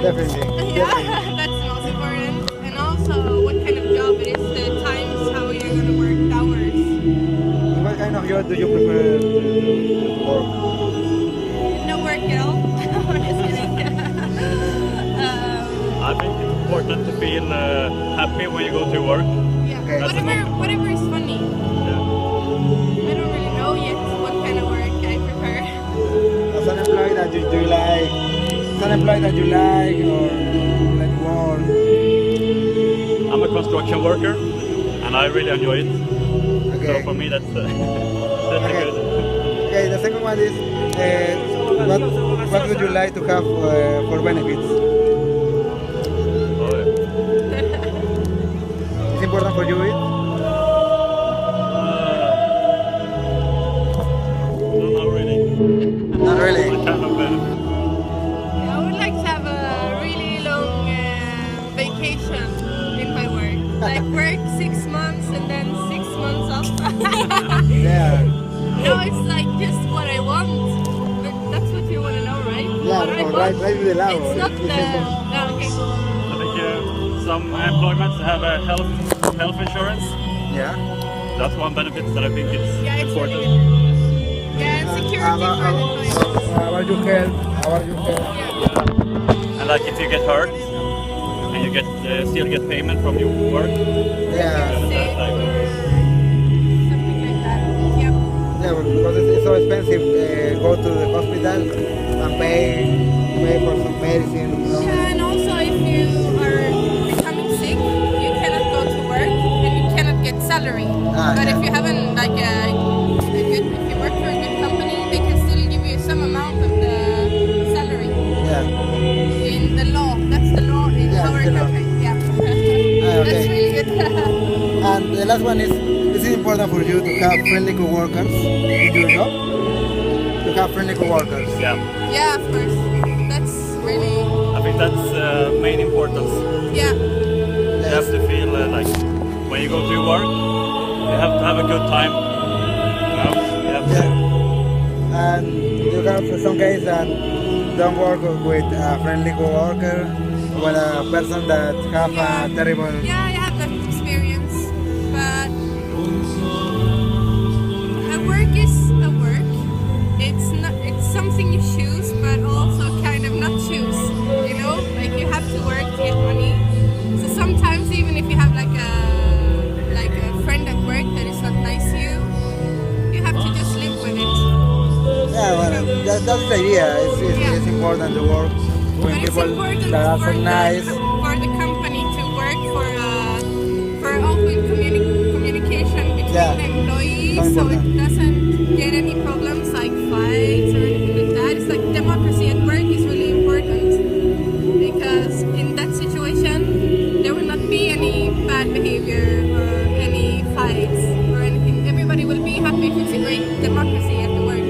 Definitely. Yeah, that's the most important. And also what kind of job it is, the times, how you're going to work, the hours. What kind of job do you prefer to work? No work at all. Honestly. I think it's important to feel happy when you go to work. Yeah, Okay. whatever is funny. Yeah. I don't really know yet what kind of work I prefer. As an employee that you like, as an employee that you like or like more. I'm a construction worker and I really enjoy it. Okay. So for me that's Okay. good. Okay, the second one is what would you like to have for benefits? Oh, It's important for you it? no, not really. Not really. What kind of benefit? I would like to have a really long vacation in my work. Like work 6 months and then 6 months off. Yeah. No, it's like just what I want. But that's what you want to know, right? Yeah, What I no, want. right with the labo. It's not the... No, okay. I think some employments have a health insurance. Yeah. That's one benefit that I think Yeah, it's it's really important. good. Yeah, and security for the employees. How about your health? How about your health? Yeah. And like if you get hurt and you get still get payment from your work. Yeah. Sick or something like that. Yep. Yeah, because it's so expensive. Go to the hospital and pay for some medicine. No? Yeah, and also if you are becoming sick, you cannot go to work and you cannot get salary. But yeah. if you haven't like if you work for a good company, they can still give you some amount of the salary. Yeah. In the law, that's the law in Yeah, our it's the law. country. Yeah. Okay. That's really good. And the last one is it important for you to have friendly co-workers in your job? To have friendly co-workers. Yeah. Yeah, of course. That's really I think that's main importance. yeah. You have to feel like when you go to work, you have to have a good time. You know? You have to, And you have some case that don't work with a friendly co-worker, with a person that have a terrible. Yeah, I have that experience, but a work is a work. It's not. It's something you choose, but also kind of not choose. You know, like you have to work to get money. So sometimes, even if you have like a friend at work that is not nice to you, you have to just live with it. Yeah, well, that's the idea. It's important to work with But it's people important that are so nice. for the company to work for open communication between Yeah. the employees, So so it important. doesn't get any problems like fights or anything like that. It's like democracy at work is really important because in that situation there will not be any bad behavior or any fights or anything. Everybody will be happy if it's a great democracy at the work.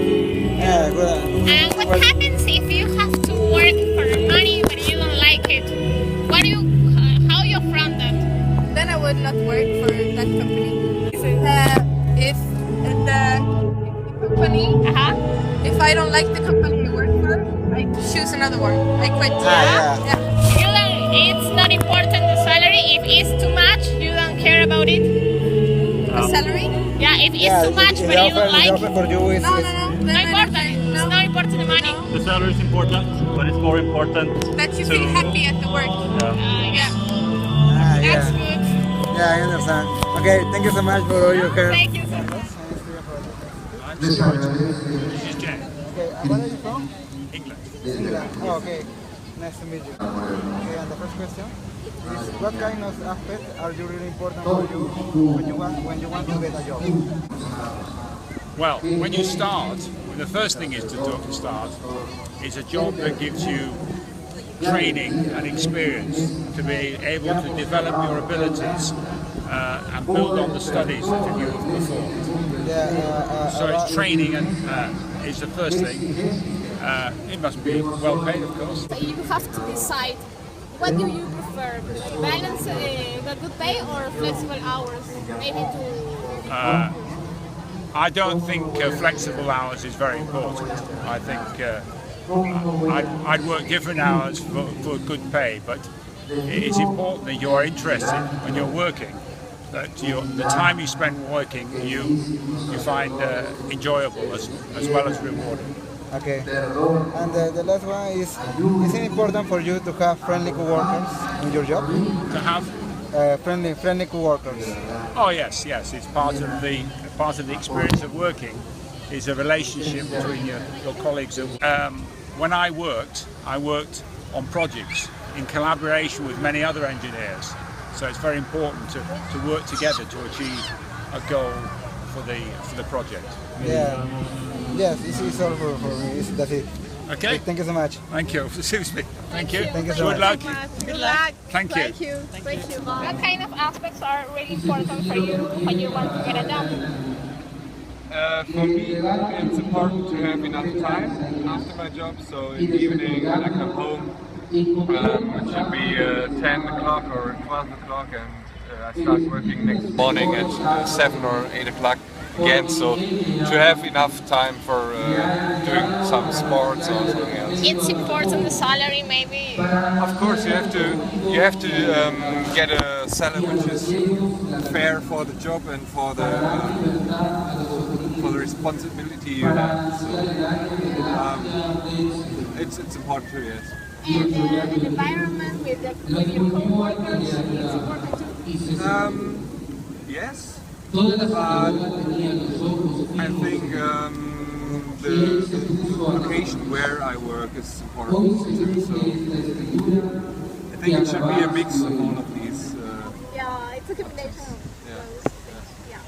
Yeah, good. And what happens if you have to work for money but you don't like it? How you front that? Then I would not work for that company. If the company, if I don't like the company I work for, I choose another one. I quit. Yeah. You don't, it's not important the salary. If it's too much, you don't care about it. The salary? Yeah, if it's too much but you don't The like, offer for you is. No. no important. It's not important the money. the salary is important, but it's more important That you feel happy at the work. Yeah. Yeah, Yeah. that's good. Yeah, I understand. Okay, thank you so much for all your help. Thank you so much. This is Jack. Okay, where are you from? England. England. Oh, okay. Nice to meet you. Okay, and the first question is what kind of aspects are you really important for you when you want to get a job? Well, when you start, the first thing is to start is a job that gives you training and experience to be able to develop your abilities and build on the studies that you have performed. So it's training and is the first thing. It must be well paid, of course. You have to decide what do you prefer, balance the good pay or flexible hours, maybe to... I don't think flexible hours is very important. I think I'd work different hours for good pay, but it's important that you're interested when you're working, that the time you spend working you find enjoyable as well as rewarding. Okay. And the last one is it important for you to have friendly coworkers in your job? To have Friendly coworkers. Oh yes, it's part of the experience of working is a relationship between your colleagues. When I worked on projects in collaboration with many other engineers, so it's very important to work together to achieve a goal for the project. Yeah. Yes, it's all for me. That's it. Okay. Thank you so much. Thank you. Excuse me. Thank you. Thank you so Good much. luck. Good luck. Thank you. Thank you. Thank you. What kind of aspects are really important for you when you want to get a job? For me, it's important to have enough time after my job. So in the evening, when I come home, it should be 10 o'clock or 12 o'clock, and I start working next morning at 7 or 8 o'clock again. So to have enough time for doing some sports or something else. It's important the salary maybe. Of course, you have to get a salary which is fair for the job and for the responsibility you have. So, it's important too, yes. And the environment with your co-workers, it's important too. Yes, but I think the location where I work is important too. So I think it should be a mix of all of these. Yeah, it's a combination of those things. Yeah.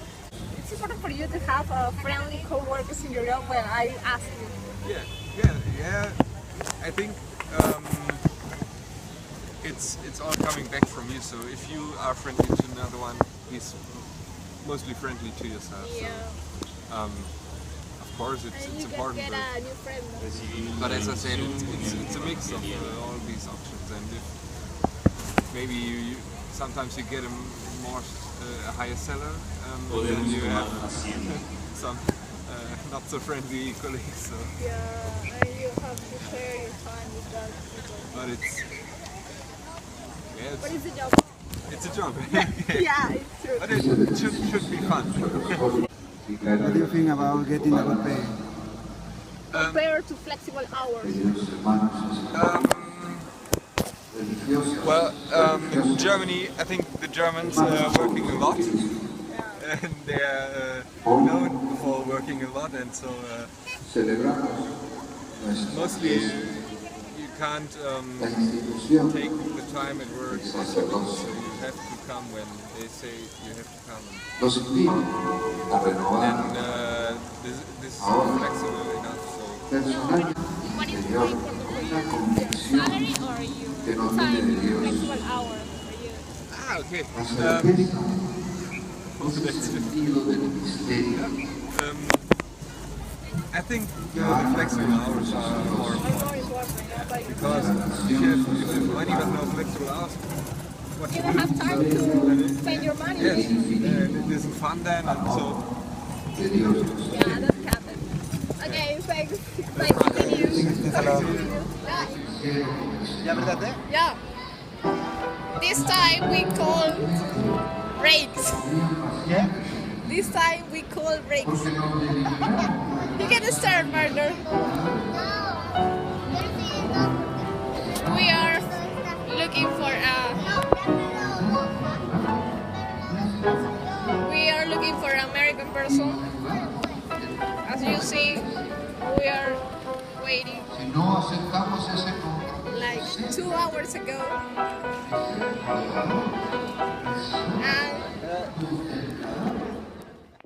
It's important for you to have friendly co-workers in your job when I ask you. Yeah. I think it's all coming back from you. So if you are friendly to another one, he's mostly friendly to yourself. Yeah. So, of course, it's And you important. can get a new friend. But as I said, it's a mix of all these options, and if maybe sometimes you get a higher seller, then you have some not so friendly colleagues. So. Yeah, and you have to share your time with that people. But But it's a job. it's a job. Yeah, it's true. But it should be fun. What do you think about getting a good pay? Compared to flexible hours. Well, in Germany, I think the Germans are working a lot, and they are known for working a lot, and so mostly you can't take the time at work off, so you have to come when they say you have to come. And this is flexible enough. So. What is more important for you? Your salary or your time, flexible hours for you? Ah, okay. I think the flexible hours are more important, because if you have money but no flexible hours, what You don't have time to spend your money. Yes, it isn't fun then, and so. Yeah, that's happened. Okay, thanks. Nice to meet you. Yeah. This time we call brakes. Yeah? This time we call brakes. You get a start, partner. We are looking for an American person. As you see, we are waiting like 2 hours ago.